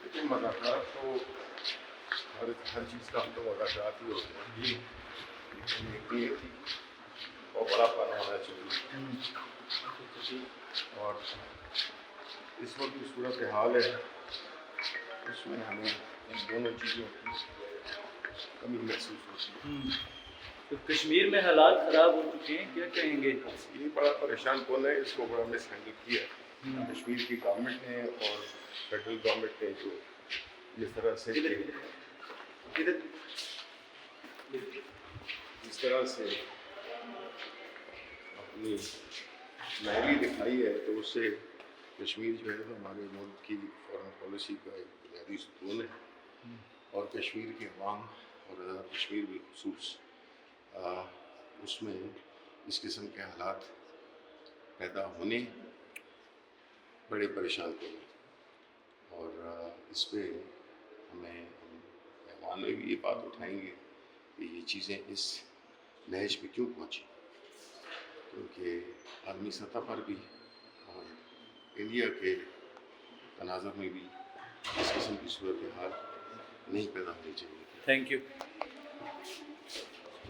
لیکن مذاکرات تو ہر چیز کا ہم تو مذاکرات ہی ہوتے ہیں جی لیکن ایک یہ تھی اور بڑا پن ہونا چاہیے. اور اس وقت جو صورت حال ہے اس میں ہمیں ان دونوں چیزوں کی کمی محسوس ہوتی ہے. تو کشمیر میں حالات خراب ہو چکے ہیں، کیا کہیں گے؟ یہ بڑا پریشان کون ہے، اس کو بڑا مس ہینڈل کیا ہے کشمیر کی گورنمنٹ نے اور فیڈرل گورنمنٹ نے جو جس طرح سے اپنی ماہری دکھائی ہے تو اس سے کشمیر جو ہے ہمارے ملک کی فارن پالیسی کا ایک بنیادی ستون ہے اور کشمیر کے عوام اور کشمیر بالخصوص اس میں اس قسم کے حالات پیدا ہونے بڑے پریشان کریں اور اس پہ ہمیں ایوان میں بھی یہ بات اٹھائیں گے کہ یہ چیزیں اس نہج پہ کیوں پہنچی، کیونکہ عالمی سطح پر بھی اور انڈیا کے تناظر میں بھی اس قسم کی صورتحال نہیں پیدا ہونی چاہیے. Thank you.